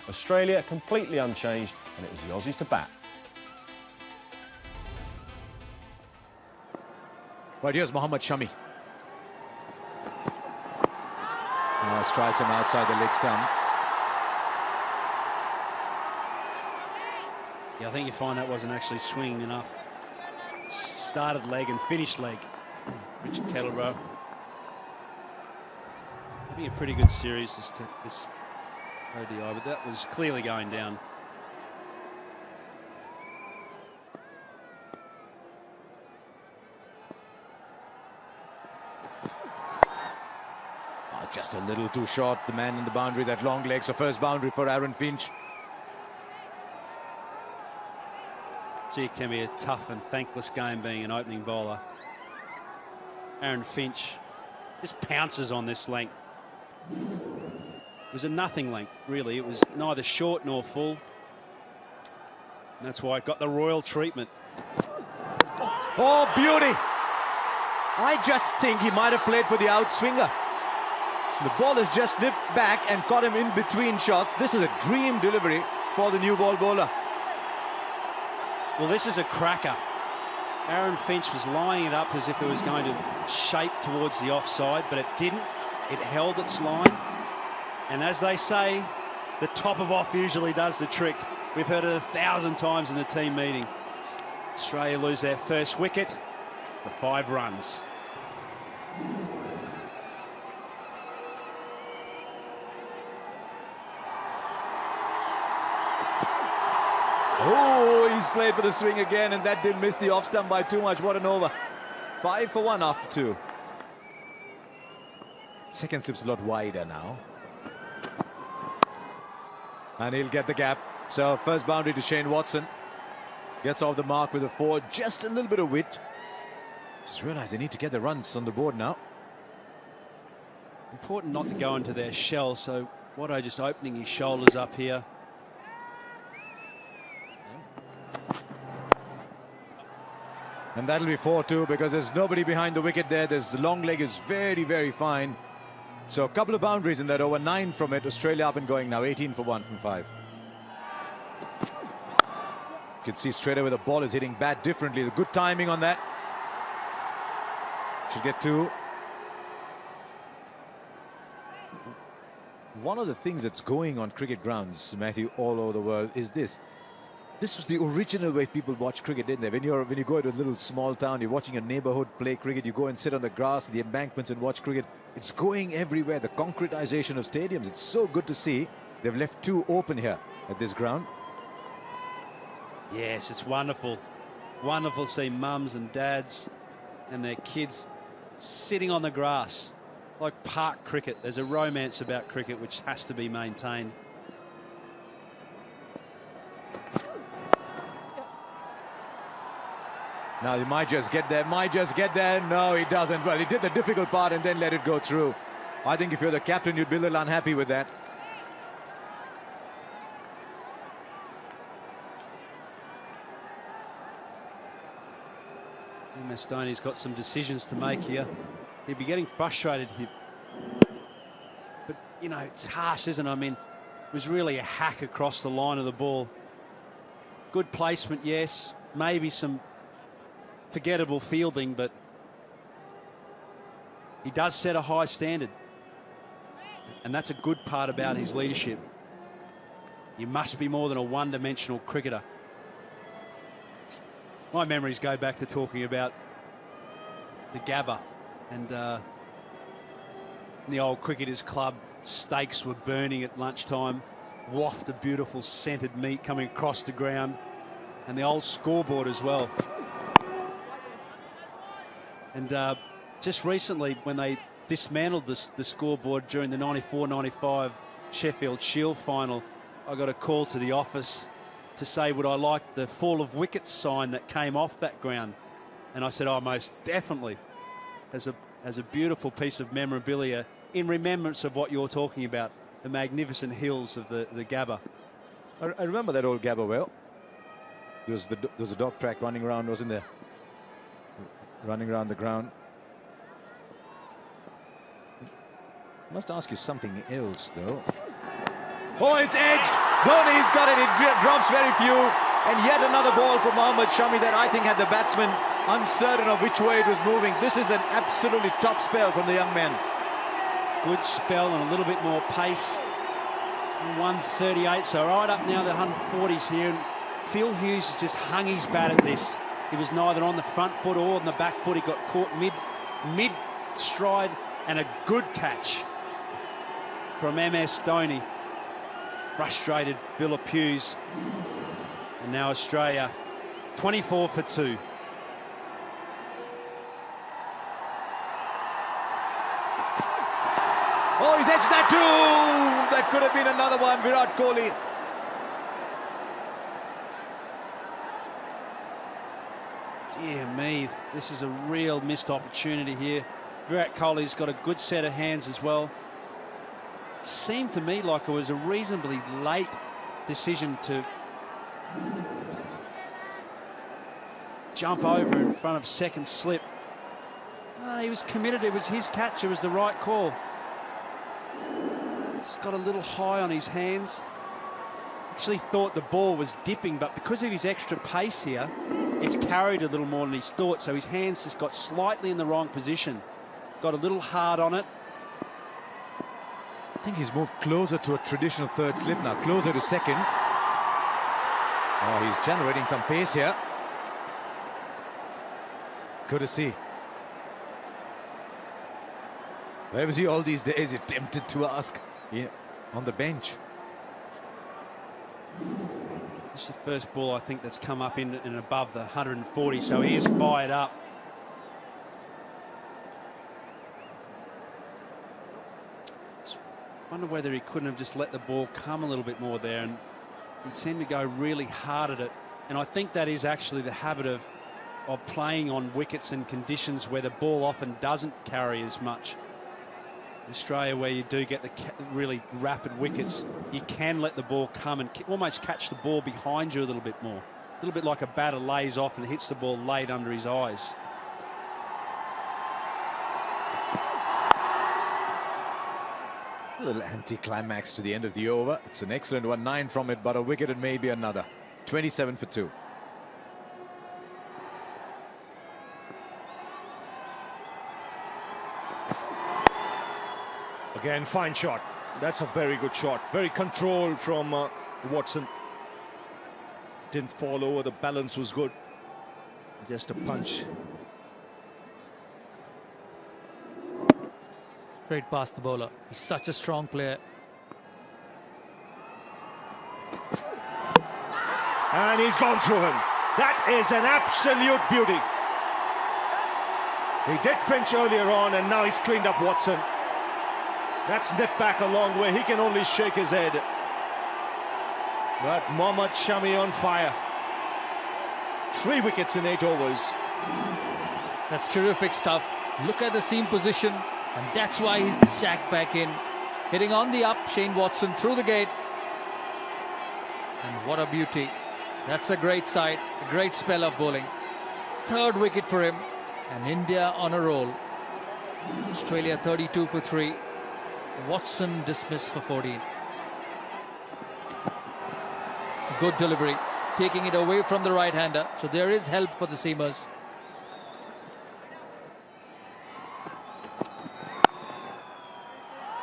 Australia completely unchanged, and it was the Aussies to bat. Right, here's Mohammad Shami. Strikes him outside the leg stump. Yeah, I think you find that wasn't actually swinging enough. Started leg and finished leg. Richard Kettleborough having a pretty good series this ODI, but that was clearly going down. Just a little too short, the man in the boundary, that long leg. So first boundary for Aaron Finch. Gee, it can be a tough and thankless game being an opening bowler. Aaron Finch just pounces on this length. It was a nothing length, really. It was neither short nor full. And that's why it got the royal treatment. Oh, beauty! I just think he might have played for the outswinger. The ball has just nipped back and caught him in between shots. This is a dream delivery for the new ball bowler. Well, this is a cracker. Aaron Finch was lining it up as if it was going to shape towards the offside, but it didn't. It held its line. And as they say, the top of off usually does the trick. We've heard it 1,000 times in the team meeting. Australia lose their first wicket for 5 runs. Oh, he's played for the swing again, and that didn't miss the off stump by too much. What an over. 5 for 1 after 2. Second slip's a lot wider now. And he'll get the gap. So first boundary to Shane Watson. Gets off the mark with a 4. Just a little bit of wit. Just realize they need to get the runs on the board now. Important not to go into their shell. So Watto just opening his shoulders up here. And that'll be 4-2 because there's nobody behind the wicket there. The long leg is very, very fine. So a couple of boundaries in that over. 9 from it. Australia up and going now. 18 for 1 from 5. You can see straight away the ball is hitting bat differently. The good timing on that. Should get 2. One of the things that's going on cricket grounds, Matthew, all over the world is this. This was the original way people watch cricket, didn't they? When you go to a little small town, you're watching a neighborhood play cricket, you go and sit on the grass, the embankments and watch cricket. It's going everywhere. The concretization of stadiums, it's so good to see. They've left 2 open here at this ground. Yes, it's wonderful. Wonderful to see mums and dads and their kids sitting on the grass like park cricket. There's a romance about cricket which has to be maintained. Now he might just get there, No, he doesn't. Well, he did the difficult part and then let it go through. I think if you're the captain, you'd be a little unhappy with that. Stoney's got some decisions to make here. He'd be getting frustrated here. But, you know, it's harsh, isn't it? I mean, it was really a hack across the line of the ball. Good placement, yes. Maybe some forgettable fielding, but he does set a high standard. And that's a good part about his leadership. You must be more than a one-dimensional cricketer. My memories go back to talking about the Gabba and the old Cricketers Club. Steaks were burning at lunchtime, waft of beautiful scented meat coming across the ground, and the old scoreboard as well. And just recently, when they dismantled the scoreboard during the 94-95 Sheffield Shield final, I got a call to the office to say, would I like the fall of wickets sign that came off that ground? And I said, oh, most definitely, as a beautiful piece of memorabilia in remembrance of what you're talking about, the magnificent hills of the Gabba. I remember that old Gabba well. There was a dog track running around, wasn't there? Running around the ground. I must ask you something else, though. Oh, it's edged. Dhoni's got it. It drops very few. And yet another ball from Mohammad Shami that I think had the batsman uncertain of which way it was moving. This is an absolutely top spell from the young man. Good spell and a little bit more pace. 138, so right up now the 140s here. And Phil Hughes has just hung his bat at this. He was neither on the front foot or on the back foot. He got caught mid stride, and a good catch from MS Dhoni. Frustrated Phillip Hughes. And now Australia 24 for 2. Oh, he's edged that too! That could have been another one, Virat Kohli. Dear me, this is a real missed opportunity here. Virat Kohli's got a good set of hands as well. Seemed to me like it was a reasonably late decision to jump over in front of second slip. He was committed. It was his catch. It was the right call. Just got a little high on his hands. Actually thought the ball was dipping, but because of his extra pace here, it's carried a little more than he thought, so his hands just got slightly in the wrong position. Got a little hard on it. I think he's moved closer to a traditional third slip now, closer to second. Oh, he's generating some pace here. Good to see. Where was he all these days? You're tempted to ask. Yeah, on the bench. This is the first ball I think that's come up in and above the 140, so he is fired up. Just wonder whether he couldn't have just let the ball come a little bit more there, and he seemed to go really hard at it. And I think that is actually the habit of playing on wickets and conditions where the ball often doesn't carry as much. In Australia, where you do get the really rapid wickets, you can let the ball come and almost catch the ball behind you a little bit more. A little bit like a batter lays off and hits the ball late under his eyes. A little anticlimax to the end of the over. It's an excellent one, 9 from it, but a wicket and maybe another. 27 for 2. Again, fine shot. That's a very good shot. Very controlled from Watson. Didn't fall over. The balance was good. Just a punch. Straight past the bowler. He's such a strong player. And he's gone through him. That is an absolute beauty. He did Finch earlier on, and now he's cleaned up Watson. That's nipped back a long way. He can only shake his head. But Mohammad Shami on fire. 3 wickets in 8 overs. That's terrific stuff. Look at the seam position, and that's why he's jacked back in. Hitting on the up, Shane Watson through the gate. And what a beauty. That's a great sight, a great spell of bowling. 3rd wicket for him, and India on a roll. Australia 32 for 3. Watson dismissed for 14. Good delivery, taking it away from the right-hander, so there is help for the seamers.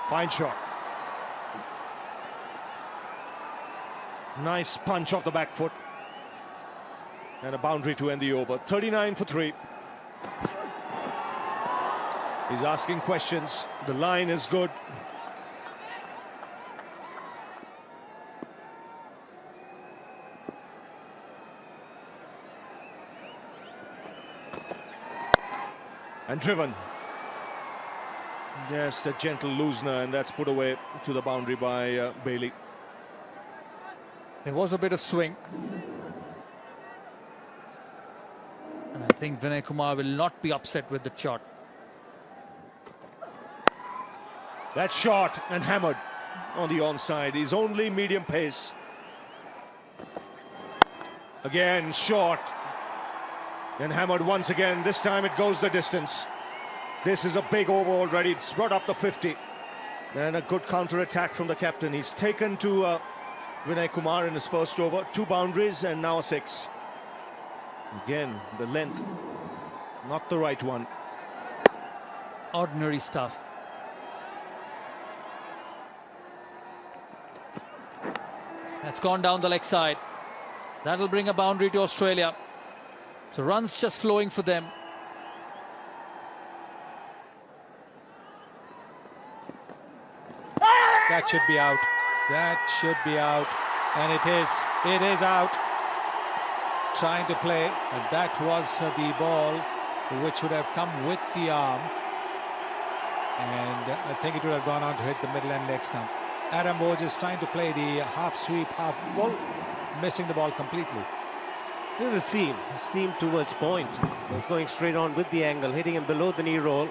Fine shot. Nice punch off the back foot. And a boundary to end the over. 39 for 3. He's asking questions. The line is good. And driven. Just a gentle loosener, and that's put away to the boundary by Bailey. There was a bit of swing. And I think Vinay Kumar will not be upset with the shot. That shot and hammered on the onside. He's only medium pace. Again, short. And hammered once again. This time it goes the distance. This is a big over already. It's brought up the 50. And a good counter-attack from the captain. He's taken to Vinay Kumar in his first over. 2 boundaries and now a 6. Again, the length, not the right one. Ordinary stuff. That's gone down the leg side. That'll bring a boundary to Australia. So runs just flowing for them. That should be out. That should be out. And it is. It is out. Trying to play. And that was the ball which would have come with the arm. And I think it would have gone on to hit the middle and leg stump. Adam Borges trying to play the half sweep, half ball, missing the ball completely. Look at the seam towards point. Was going straight on with the angle, hitting him below the knee roll.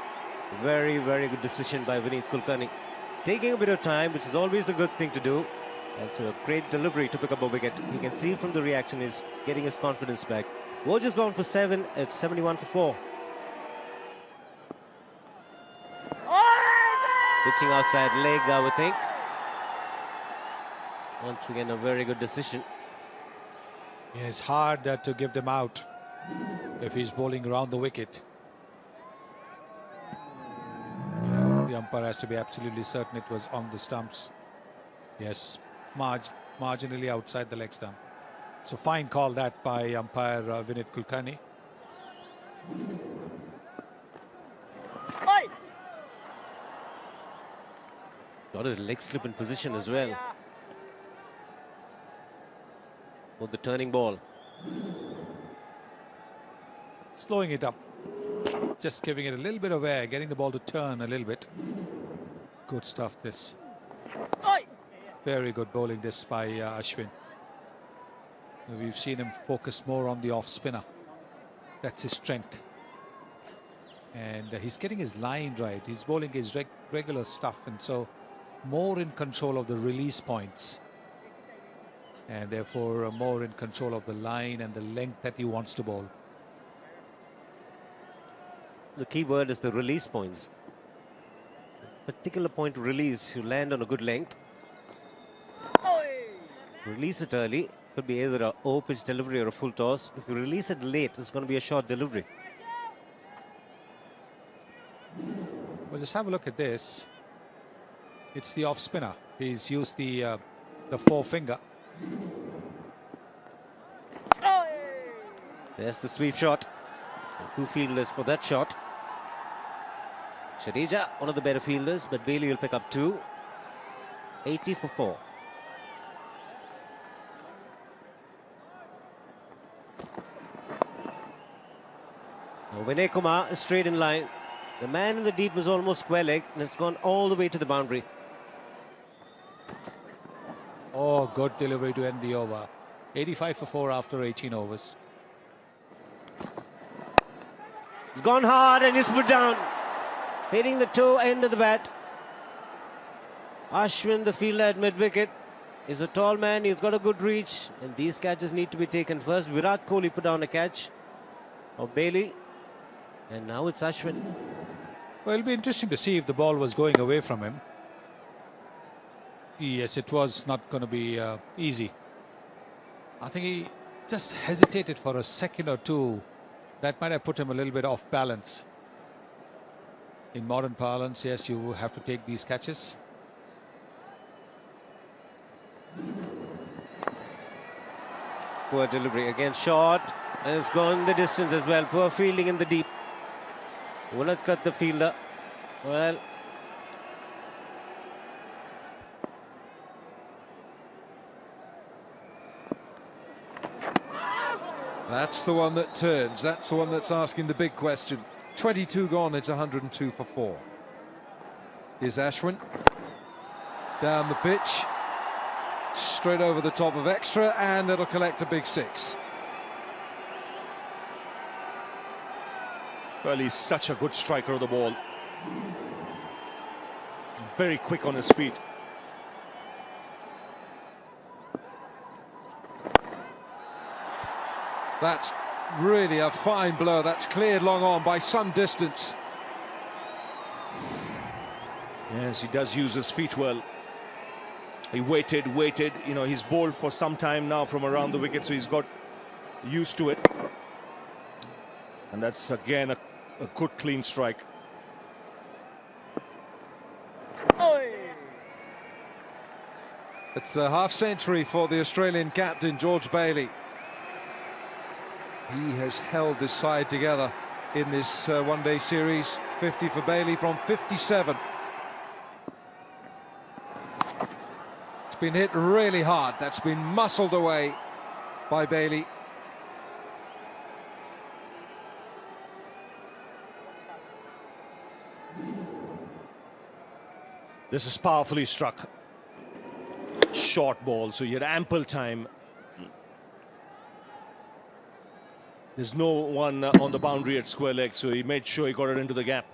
Very, very good decision by Vineet Kulkarni. Taking a bit of time, which is always a good thing to do. That's a great delivery to pick up a wicket. You can see from the reaction he's getting his confidence back. Borges gone for 7. It's 71 for 4. Pitching outside leg, I would think. Once again, a very good decision. It's hard to give them out if he's bowling around the wicket. The umpire has to be absolutely certain it was on the stumps. Yes, marginally outside the leg stump. So fine call that by umpire Vineet Kulkarni. Got a leg slip in position as well. For the turning ball. Slowing it up. Just giving it a little bit of air, getting the ball to turn a little bit. Good stuff, this. Very good bowling, this by Ashwin. We've seen him focus more on the off spinner. That's his strength. And he's getting his line right. He's bowling his regular stuff, and so more in control of the release points. And therefore more in control of the line and the length that he wants to bowl. The key word is the release points. Particular point to release, you land on a good length. Release it early. Could be either a O-pitch delivery or a full toss. If you release it late, it's going to be a short delivery. Well, just have a look at this. It's the off spinner. He's used the forefinger. There's the sweep shot. And 2 fielders for that shot. Jadeja, one of the better fielders, but Bailey will pick up 2. 80 for 4. Now Vinay Kumar is straight in line. The man in the deep was almost square leg, and it's gone all the way to the boundary. Oh, good delivery to end the over. 85 for 4 after 18 overs. It's gone hard and he's put down. Hitting the toe end of the bat. Ashwin, the fielder at mid-wicket, is a tall man. He's got a good reach, and these catches need to be taken first. Virat Kohli put down a catch of Bailey, and now it's Ashwin. Well, it'll be interesting to see if the ball was going away from him. Yes, it was not going to be easy. I think he just hesitated for a second or two. That might have put him a little bit off balance. In modern parlance, yes, you have to take these catches. Poor delivery, again short, and it's gone the distance as well. Poor fielding in the deep. Will it cut the fielder? Well, that's the one that turns. That's the one that's asking the big question. 22 gone, it's 102 for 4. Here's Ashwin. Down the pitch. Straight over the top of extra, and it'll collect a big 6. Well, he's such a good striker of the ball. Very quick on his feet. That's really a fine blow. That's cleared long on by some distance. Yes, he does use his feet well. He waited. You know, he's bowled for some time now from around the wicket, so he's got used to it. And that's again a good clean strike. It's a half century for the Australian captain, George Bailey. He has held this side together in this one-day series. 50 for Bailey from 57. It's been hit really hard. That's been muscled away by Bailey. This is powerfully struck. Short ball, so you had ample time. There's no one on the boundary at square leg, so he made sure he got it into the gap.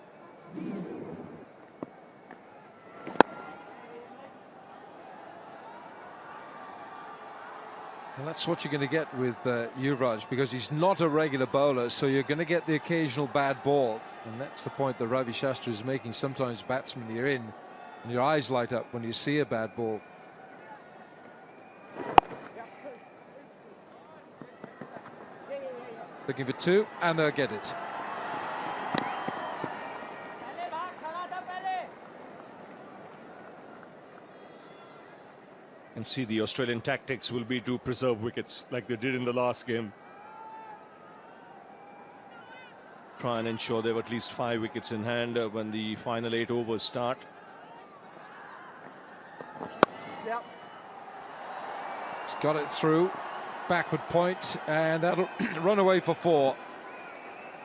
Well, that's what you're going to get with Yuvraj, because he's not a regular bowler, so you're going to get the occasional bad ball. And that's the point that Ravi Shastri is making. Sometimes batsmen, you're in and your eyes light up when you see a bad ball. Looking for two, and they'll get it. And see, the Australian tactics will be to preserve wickets like they did in the last game. Try and ensure they have at least 5 wickets in hand when the final 8 overs start. He's got it through. Backward point, and that'll run away for 4.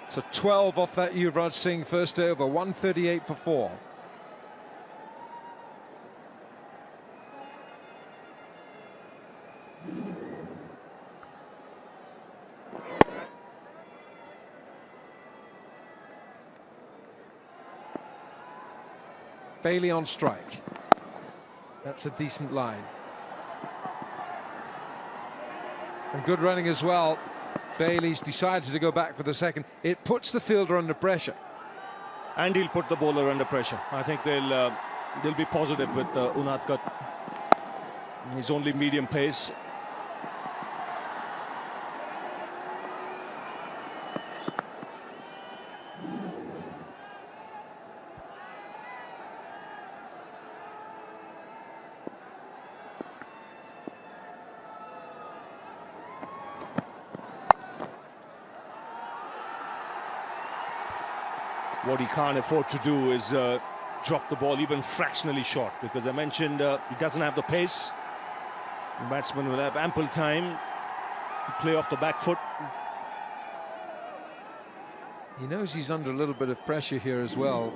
So 12 off that Yuvraj Singh first over, 138 for 4. Bailey on strike. That's a decent line. And good running as well. Bailey's decided to go back for the second. It puts the fielder under pressure. And he'll put the bowler under pressure. I think they'll be positive with Unadkat. He's only medium pace. What he can't afford to do is drop the ball even fractionally short, because I mentioned he doesn't have the pace. The batsman will have ample time to play off the back foot. He knows he's under a little bit of pressure here as well,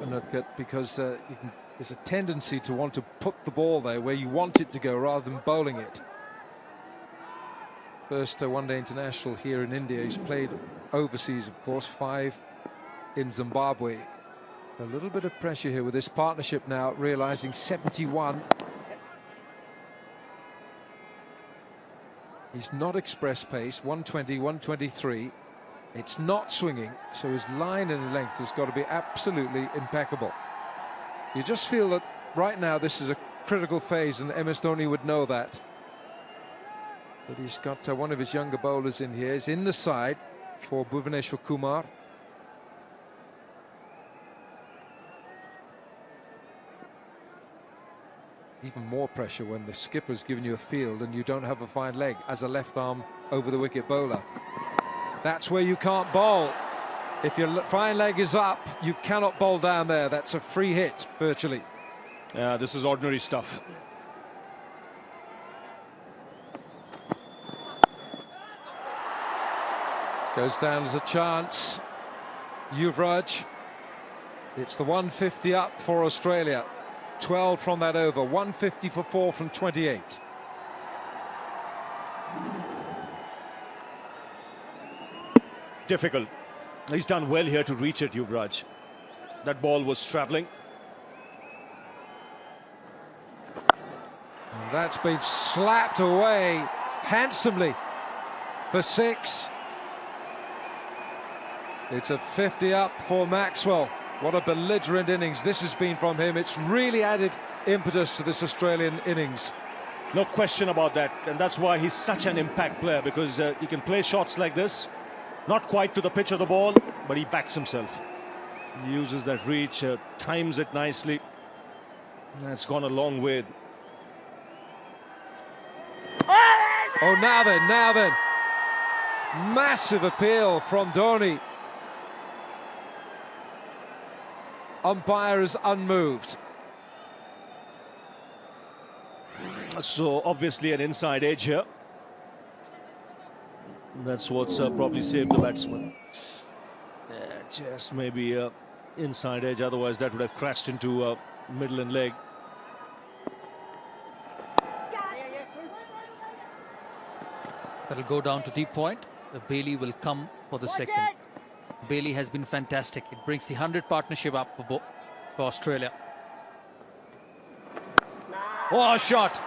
because there's a tendency to want to put the ball there where you want it to go rather than bowling it. First one-day international here in India. He's played overseas, of course, 5 in Zimbabwe. So a little bit of pressure here with this partnership now, realizing 71. He's not express pace, 120, 123. It's not swinging, so his line and length has got to be absolutely impeccable. You just feel that right now this is a critical phase, and MS Dhoni would know that. But he's got one of his younger bowlers in here. He's in the side for Vinay Kumar. Even more pressure when the skipper's giving you a field and you don't have a fine leg as a left arm over the wicket bowler. That's where you can't bowl. If your fine leg is up, you cannot bowl down there. That's a free hit, virtually. Yeah, this is ordinary stuff. Goes down as a chance. Yuvraj. It's the 150 up for Australia. 12 from that over, 150 for 4 from 28. Difficult. He's done well here to reach it, Yuvraj. That ball was travelling. And that's been slapped away handsomely for 6. It's a 50 up for Maxwell. What a belligerent innings this has been from him. It's really added impetus to this Australian innings. No question about that. And that's why he's such an impact player, because he can play shots like this. Not quite to the pitch of the ball, but he backs himself. He uses that reach, times it nicely. That's gone a long way. Oh, now then. Massive appeal from Dhoni. Umpire is unmoved. So obviously an inside edge here. That's what's probably saved the batsman. Yeah, just maybe inside edge, otherwise that would have crashed into middle and leg. That'll go down to deep point. Bailey will come for the second. Bailey has been fantastic. It brings the 100 partnership up for Australia. Oh, a shot.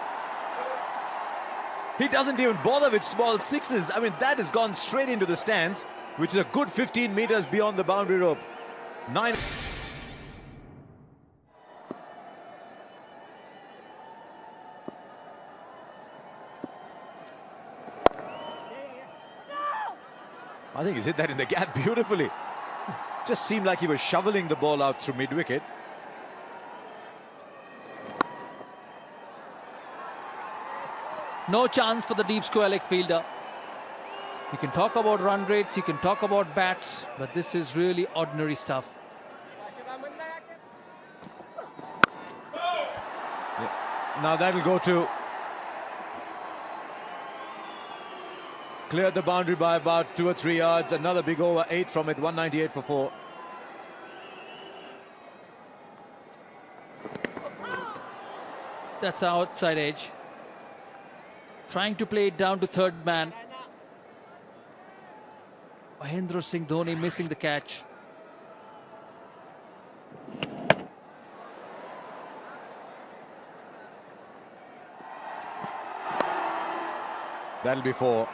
He doesn't even bother with small sixes. I mean, that has gone straight into the stands, which is a good 15 meters beyond the boundary rope. 9. I think he's hit that in the gap beautifully. Just seemed like he was shoveling the ball out through mid-wicket. No chance for the deep square leg fielder. You can talk about run rates, you can talk about bats, but this is really ordinary stuff. Yeah. Now that'll go to clear the boundary by about 2 or 3 yards. Another big over, 8 from it, 198 for 4. That's outside edge. Trying to play it down to third man. Mahendra Singh Dhoni missing the catch. That'll be 4.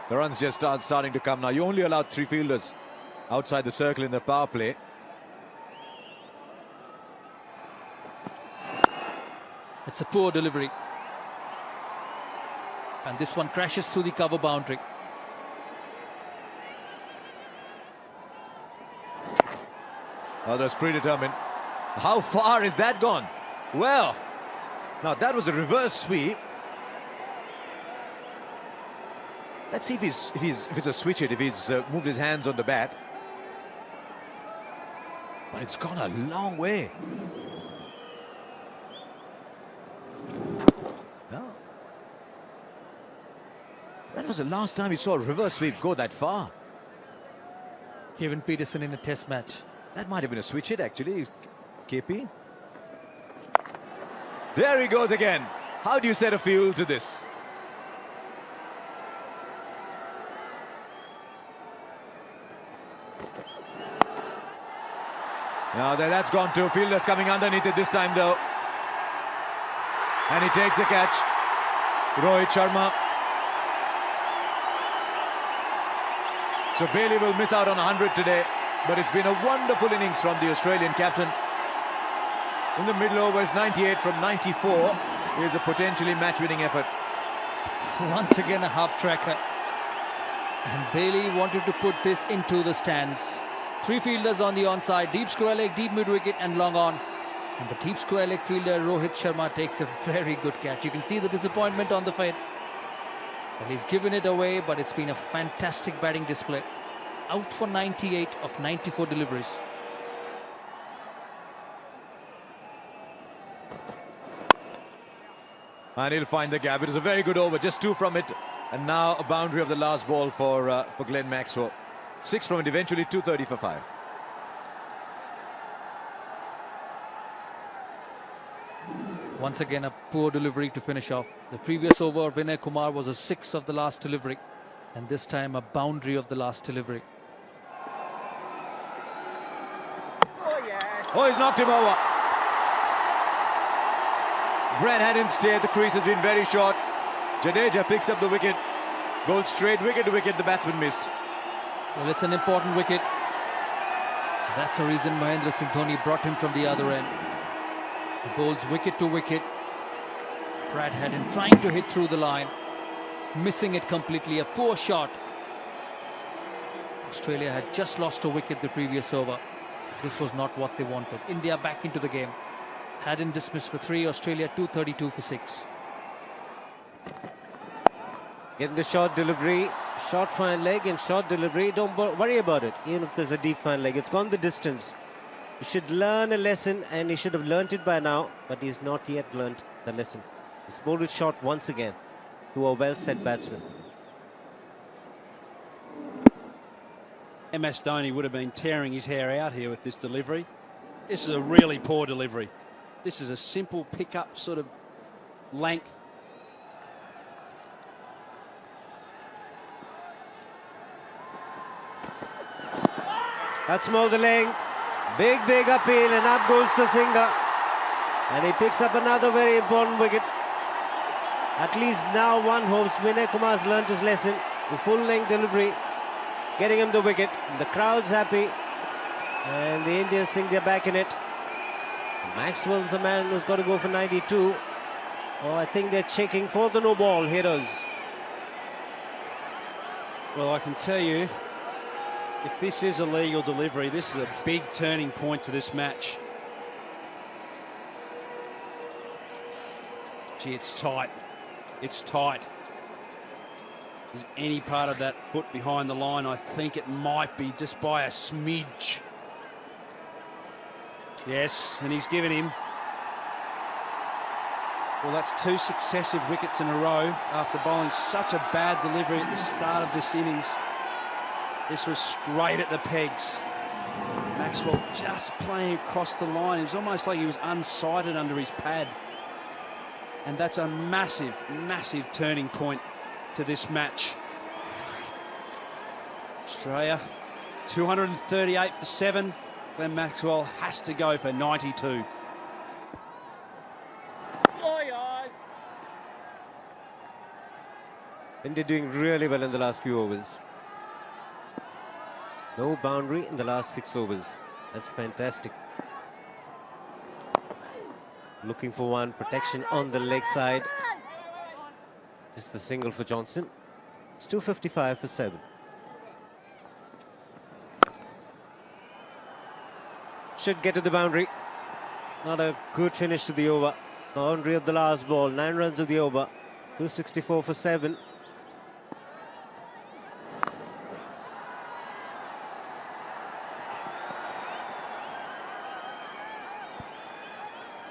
The runs just starting to come now. You only allowed 3 fielders outside the circle in the power play. It's a poor delivery. And this one crashes through the cover boundary. Oh, that's predetermined. How far is that gone? Well, now that was a reverse sweep. Let's see if it's a switch hit, if he's moved his hands on the bat. But it's gone a long way. No. That was the last time we saw a reverse sweep go that far. Kevin Peterson in a test match. That might have been a switch hit, actually, KP. There he goes again. How do you set a field to this? Now that's gone to fielders coming underneath it this time, though. And he takes the catch. Rohit Sharma. So Bailey will miss out on 100 today. But it's been a wonderful innings from the Australian captain. In the middle overs, 98 from 94 is a potentially match-winning effort. Once again a half-tracker. And Bailey wanted to put this into the stands. 3 fielders on the onside, deep square leg, deep mid-wicket and long on. And the deep square leg fielder, Rohit Sharma, takes a very good catch. You can see the disappointment on the face. Well, he's given it away, but it's been a fantastic batting display. Out for 98 of 94 deliveries. And he'll find the gap. It is a very good over, just 2 from it. And now a boundary of the last ball for Glenn Maxwell. 6 from it, eventually 230 for 5. Once again, a poor delivery to finish off. The previous over, Vinay Kumar, was a 6 of the last delivery. And this time, a boundary of the last delivery. Oh, he's knocked him over. Brett hadn't stayed. The crease has been very short. Jadeja picks up the wicket. Goes straight wicket to wicket. The batsman missed. Well, it's an important wicket. That's the reason Mahendra Singh Dhoni brought him from the other end. He bowls wicket to wicket. Brad Haddin trying to hit through the line, missing it completely. A poor shot. Australia had just lost a wicket the previous over. This was not what they wanted. India back into the game. Haddin dismissed for 3, Australia 232 for 6. Getting the short delivery, short fine leg and short delivery. Don't worry about it, even if there's a deep fine leg. It's gone the distance. He should learn a lesson, and he should have learnt it by now, but he's not yet learnt the lesson. He's bowled it short once again to a well-set batsman. MS Dhoni would have been tearing his hair out here with this delivery. This is a really poor delivery. This is a simple pick-up sort of length. That's more the length. Big appeal, and up goes the finger. And he picks up another very important wicket. At least now one hopes Vinay Kumar's learnt his lesson. The full length delivery, getting him the wicket. The crowd's happy, and the Indians think they're back in it. Maxwell's the man who's got to go for 92. Oh, I think they're checking for the no ball hitters. Well, I can tell you, if this is a legal delivery, this is a big turning point to this match. Gee, it's tight. It's tight. Is any part of that foot behind the line? I think it might be just by a smidge. Yes, and he's given him. Well, that's 2 successive wickets in a row after bowling such a bad delivery at the start of this innings. This was straight at the pegs. Maxwell just playing across the line. It was almost like he was unsighted under his pad. And that's a massive, massive turning point to this match. Australia, 238 for 7. Then Maxwell has to go for 92. India doing really well in the last few overs. No boundary in the last 6 overs. That's fantastic. Looking for one, protection on the leg side. Just the single for Johnson. It's 255 for 7. Should get to the boundary. Not a good finish to the over. Boundary of the last ball. 9 runs of the over. 264 for 7.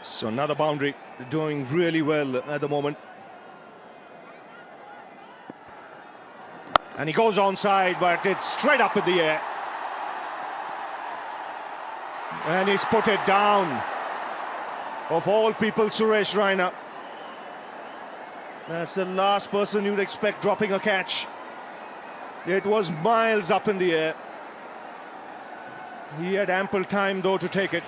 So another boundary. Doing really well at the moment. And he goes onside, but it's straight up in the air. And he's put it down. Of all people, Suresh Raina. That's the last person you'd expect dropping a catch. It was miles up in the air. He had ample time, though, to take it.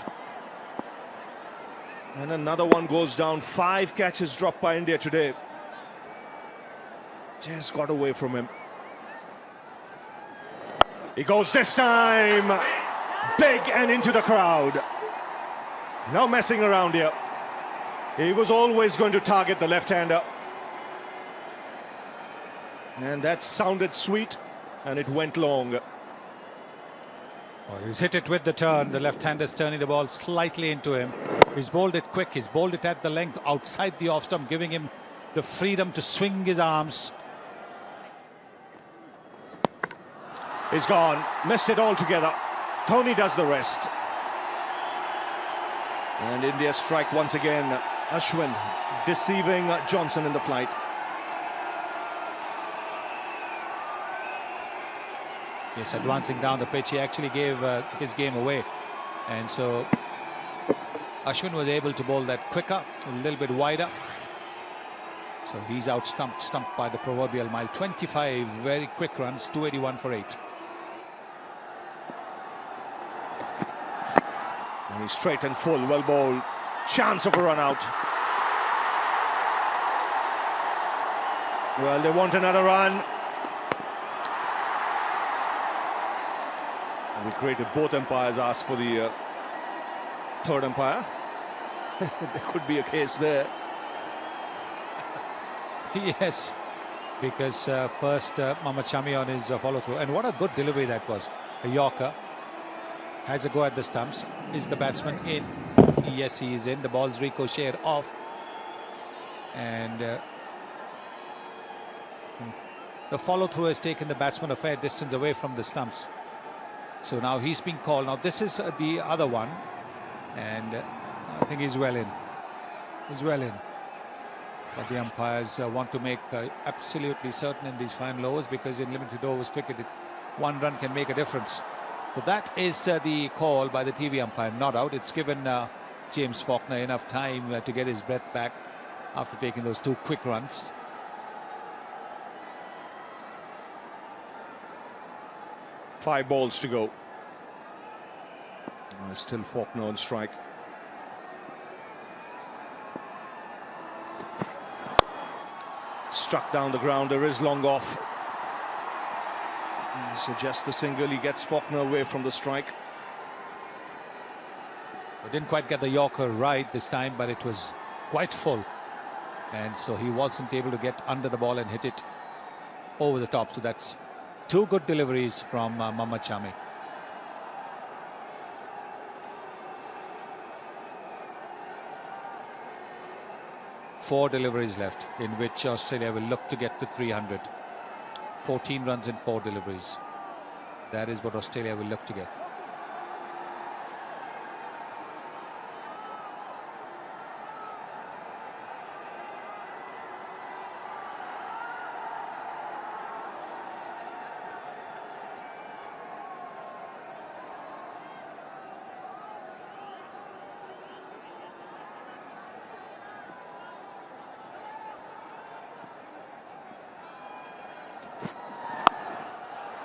And another one goes down. 5 catches dropped by India today. Just got away from him. He goes this time. Big and into the crowd. No messing around here. He was always going to target the left-hander. And that sounded sweet, and it went long. Well, he's hit it with the turn. The left-hander's turning the ball slightly into him. He's bowled it quick. He's bowled it at the length outside the off-stump, giving him the freedom to swing his arms. He's gone. Missed it altogether. Dhoni does the rest. And India strike once again. Ashwin deceiving Johnson in the flight. Yes, advancing down the pitch, he actually gave his game away. And so Ashwin was able to bowl that quicker, a little bit wider. So he's out stumped by the proverbial mile. 25 very quick runs, 281 for 8. And he's straight and full, well bowled. Chance of a run out. Well, they want another run. And we created both umpires asked for the third umpire. There could be a case there. Yes, because first Mohammad Shami on his follow-through. And what a good delivery that was. A Yorker has a go at the stumps. Is the batsman in? Yes, he is in. The ball's ricocheted off. And the follow-through has taken the batsman a fair distance away from the stumps. So now he's being called. Now this is the other one. And I think he's well in. He's well in. But the umpires want to make absolutely certain in these final overs, because in limited overs cricket, one run can make a difference. So that is the call by the TV umpire. Not out. It's given James Faulkner enough time to get his breath back after taking those 2 quick runs. Five balls to go. Still Faulkner on strike. Struck down the ground. There is long off. So just the single. He gets Faulkner away from the strike. He didn't quite get the Yorker right this time, but it was quite full. And so he wasn't able to get under the ball and hit it over the top. So that's 2 good deliveries from Mohammad Shami. Four deliveries left, in which Australia will look to get to 300. 14 runs in 4 deliveries. That is what Australia will look to get.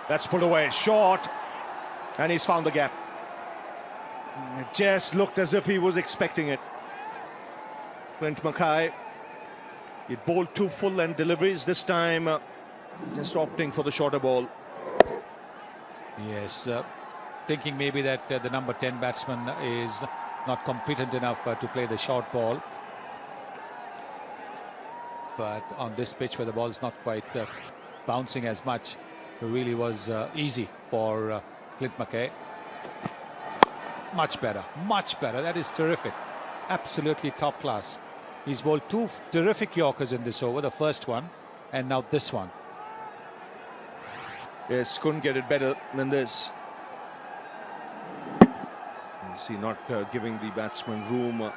That's put away short, and he's found the gap. It just looked as if he was expecting it. Clint Mackay, he bowled 2 full-length deliveries this time, just opting for the shorter ball. Yes, thinking maybe that the number 10 batsman is not competent enough to play the short ball. But on this pitch where the ball is not quite bouncing as much, it really was easy for Clint Mackay. Much better, much better. That is terrific. Absolutely top class. He's bowled 2 terrific Yorkers in this over, the first one and now this one. Yes, couldn't get it better than this. You see, not giving the batsman room,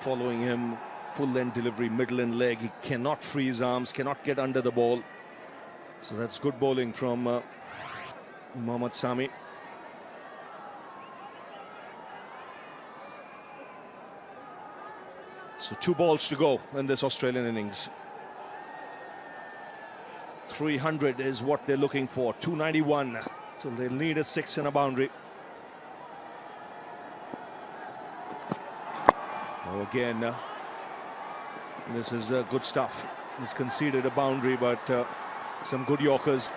following him, full-length delivery, middle and leg. He cannot free his arms, cannot get under the ball. So that's good bowling from Mohammad Shami. So 2 balls to go in this Australian innings. 300 is what they're looking for. 291. So they'll need a 6 and a boundary. Oh, again, this is good stuff. He's conceded a boundary, but some good Yorkers.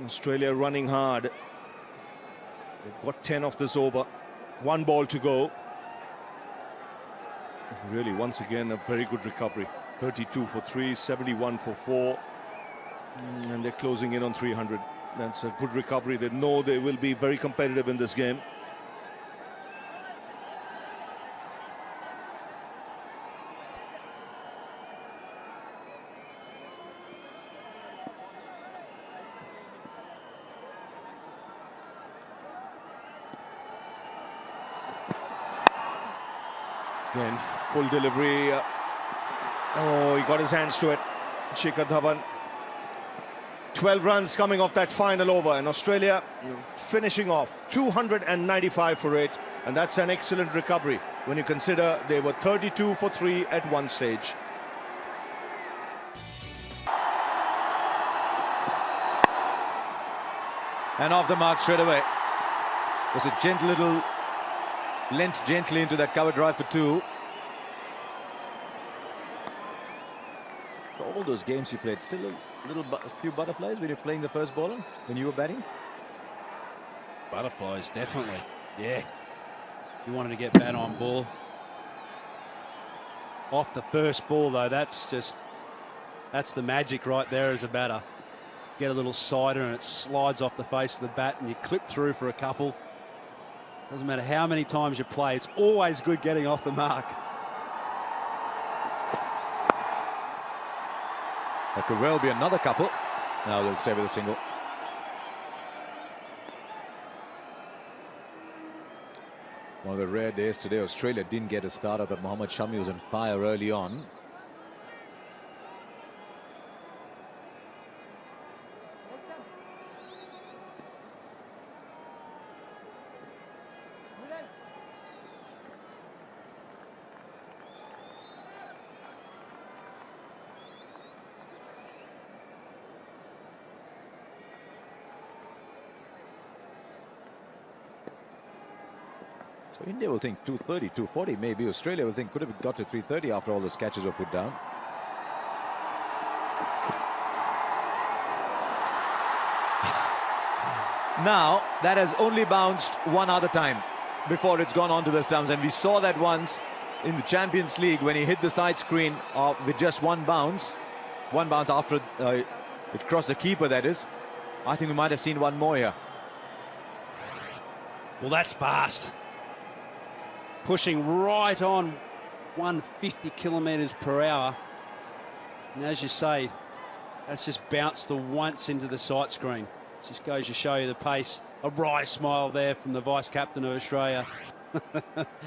Australia running hard. They've got 10 off this over. 1 ball to go. Really, once again, a very good recovery. 32 for 3, 71 for 4. And they're closing in on 300. That's a good recovery. They know they will be very competitive in this game. Again, full delivery. Oh, he got his hands to it. Shikhar Dhawan. 12 runs coming off that final over, and Australia finishing off 295 for 8, and that's an excellent recovery when you consider they were 32 for 3 at one stage. And off the mark straight away. It was a gentle little lent gently into that cover drive for 2. All those games you played, still a few butterflies when you're playing the first bowler, when you were batting? Butterflies, definitely. Yeah. You wanted to get bat on ball. Off the first ball, though, that's the magic right there as a batter. Get a little sider and it slides off the face of the bat and you clip through for a couple. Doesn't matter how many times you play, it's always good getting off the mark. That could well be another couple. Now they'll stay with a single. One of the rare days today, Australia didn't get a starter, but Mohammad Shami was on fire early on. So India will think 230, 240 maybe. Australia will think could have got to 330 after all those catches were put down. Now, that has only bounced one other time before it's gone onto the stumps. And we saw that once in the Champions League when he hit the side screen with just one bounce. One bounce after it crossed the keeper, that is. I think we might have seen one more here. Well, that's fast. Pushing right on 150 kilometres per hour. And as you say, that's just bounced the once into the sight screen. Just goes to show you the pace. A wry smile there from the vice-captain of Australia.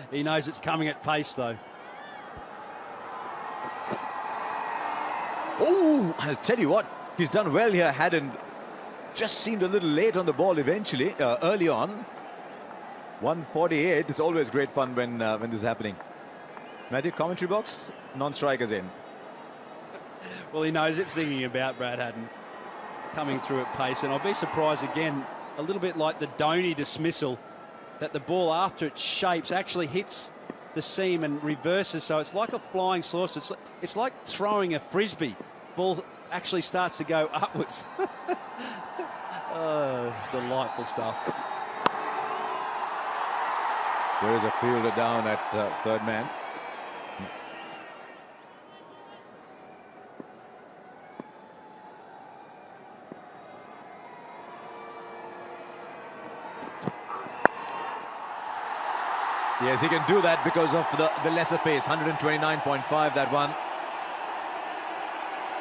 He knows it's coming at pace, though. Oh, I'll tell you what, he's done well here. Hadn't just seemed a little late on the ball eventually, early on. 148. It's always great fun when this is happening. Matthew, commentary box, non-strikers in. Well, he knows it's singing about Brad Haddon coming through at pace, and I'll be surprised again, a little bit like the Dhoni dismissal, that the ball after it shapes actually hits the seam and reverses, so it's like a flying saucer. It's like throwing a frisbee. Ball actually starts to go upwards. Oh, delightful stuff. There is a fielder down at third man. Yes, he can do that because of the lesser pace. 129.5, that one.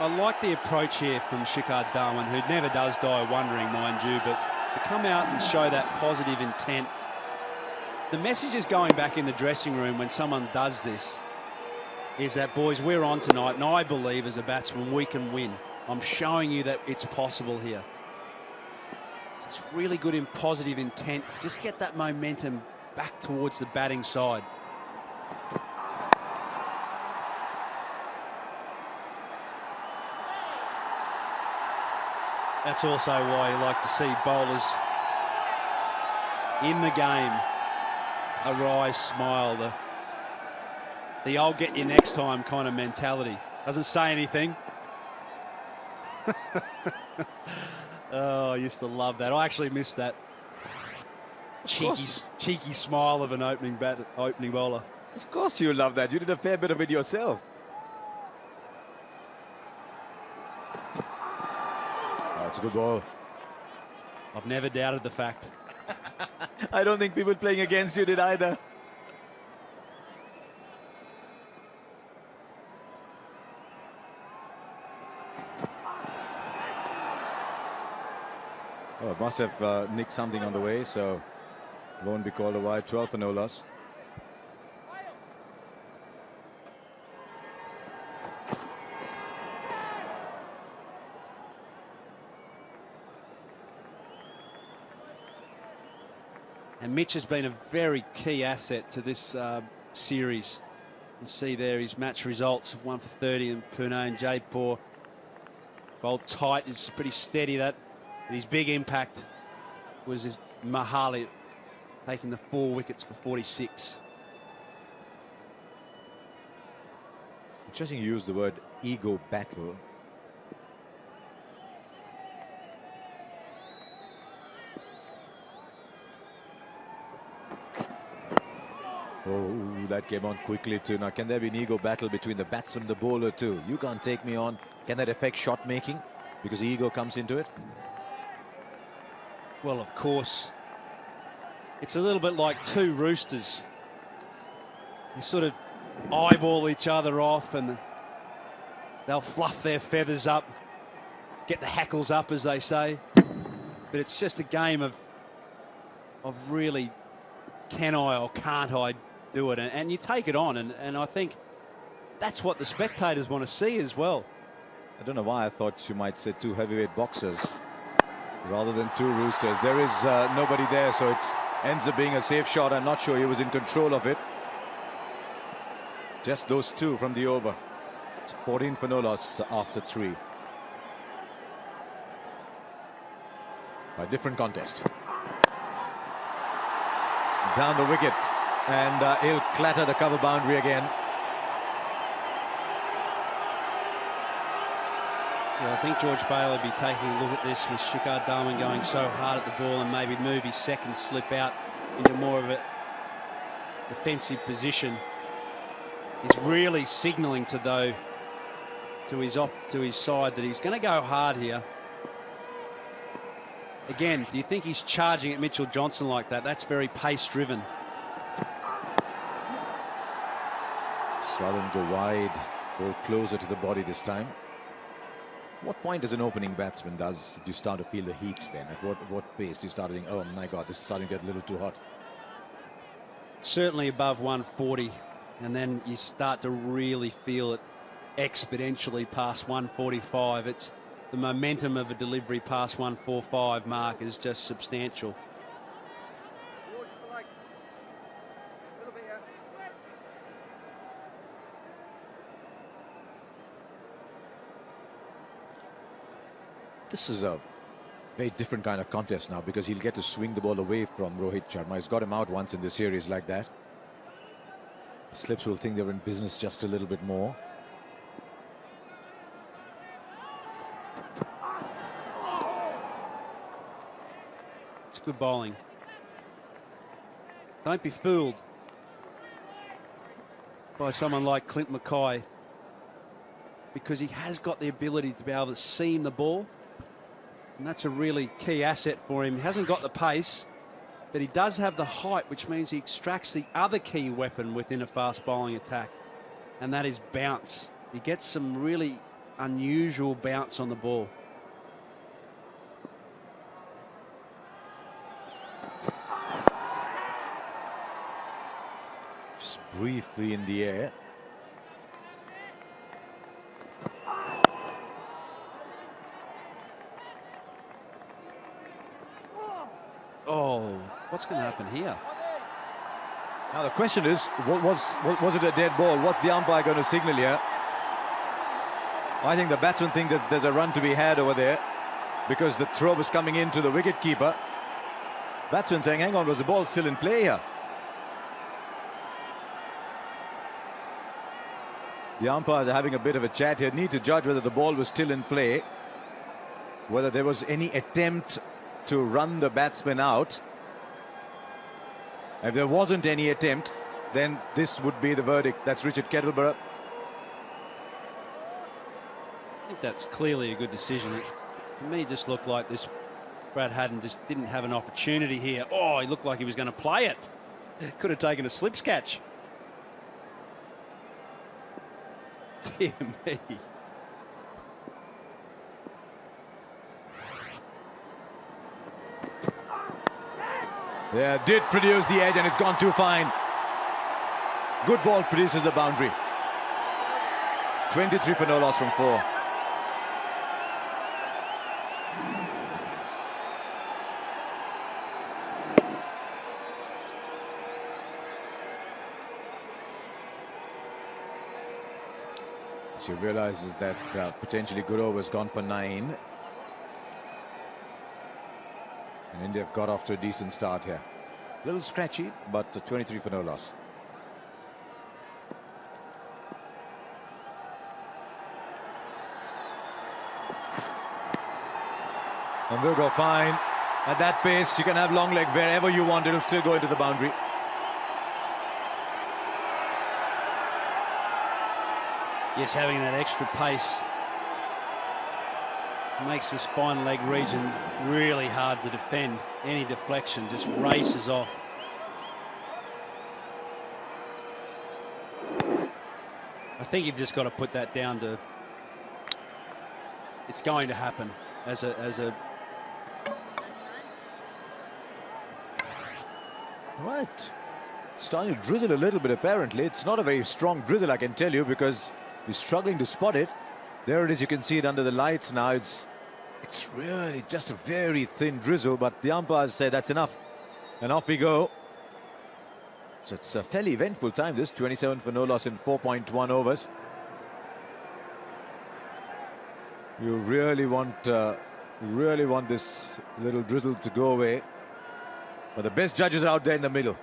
I like the approach here from Shikhar Dhawan, who never does die wondering, mind you, but to come out and show that positive intent. The message is going back in the dressing room when someone does this is that, boys, we're on tonight, and I believe as a batsman we can win. I'm showing you that it's possible here. So it's really good in positive intent. Just get that momentum back towards the batting side. That's also why you like to see bowlers in the game. A wry smile, the I'll get you next time kind of mentality. Doesn't say anything. Oh, I used to love that. I actually missed that cheeky smile of an opening bowler. Of course you love that. You did a fair bit of it yourself. Oh, that's a good ball. I've never doubted the fact. I don't think people playing against you did either. Oh, it must have nicked something on the way, so won't be called a wide. 12 for no loss. And Mitch has been a very key asset to this series. You see there his match results of 1 for 30 and Pune and Jaipur. Bowled tight, it's pretty steady that. And his big impact was Mahali taking the 4 wickets for 46. Interesting you use the word ego battle. Oh, that came on quickly too. Now, can there be an ego battle between the batsman and the bowler too? You can't take me on. Can that affect shot making because ego comes into it? Well, of course. It's a little bit like two roosters. They sort of eyeball each other off and they'll fluff their feathers up, get the hackles up, as they say. But it's just a game of really, can I or can't I do it? And you take it on, and I think that's what the spectators want to see as well. I don't know why I thought you might say two heavyweight boxers rather than two roosters. There is nobody there, so it ends up being a safe shot. I'm not sure he was in control of it. Just those two from the over. It's 14 for no loss after 3. A different contest. Down the wicket, and he'll clatter the cover boundary again. Yeah, I think George Bailey will be taking a look at this with Shikhar Dhawan going so hard at the ball and maybe move his second slip out into more of a defensive position. He's really signalling to his side that he's going to go hard here. Again, do you think he's charging at Mitchell Johnson like that? That's very pace-driven. Rather than go wide, go closer to the body this time. What point as an opening batsman do you start to feel the heat then? At what pace do you start to think, oh my God, this is starting to get a little too hot? Certainly above 140, and then you start to really feel it exponentially past 145. It's the momentum of a delivery past 145 mark is just substantial. This is a very different kind of contest now because he'll get to swing the ball away from Rohit Sharma. He's got him out once in the series like that. The slips will think they're in business just a little bit more. It's good bowling. Don't be fooled by someone like Clint Mackay, because he has got the ability to be able to seam the ball. And that's a really key asset for him. He hasn't got the pace, but he does have the height, which means he extracts the other key weapon within a fast bowling attack, and that is bounce. He gets some really unusual bounce on the ball. Just briefly in the air. Oh, what's going to happen here? Now the question is, was it a dead ball? What's the umpire going to signal here? I think the batsmen think there's a run to be had over there because the throw was coming into the wicket keeper. Batsman saying, hang on, was the ball still in play here? The umpires are having a bit of a chat here. Need to judge whether the ball was still in play, whether there was any attempt to run the batsman out. If there wasn't any attempt, then this would be the verdict. That's Richard Kettleborough. I think that's clearly a good decision. To me, it just looked like this Brad Haddin just didn't have an opportunity here. Oh, he looked like he was going to play it. Could have taken a slips catch. Dear me. Yeah, did produce the edge and it's gone too fine. Good ball produces the boundary. 23 for no loss from 4. So he realizes that potentially Guru was gone for 9. And India have got off to a decent start here. A little scratchy, but 23 for no loss. And will go fine. At that pace, you can have long leg wherever you want. It'll still go into the boundary. Yes, having that extra pace makes the spine leg region really hard to defend. Any deflection just races off. I think you've just got to put that down to it's going to happen as a Right. Starting to drizzle a little bit, apparently. It's not a very strong drizzle, I can tell you, because we're struggling to spot it. There it is. You can see it under the lights now. It's really just a very thin drizzle, but the umpires say that's enough. And off we go. So it's a fairly eventful time, this. 27 for no loss in 4.1 overs. You really want this little drizzle to go away. But the best judges are out there in the middle.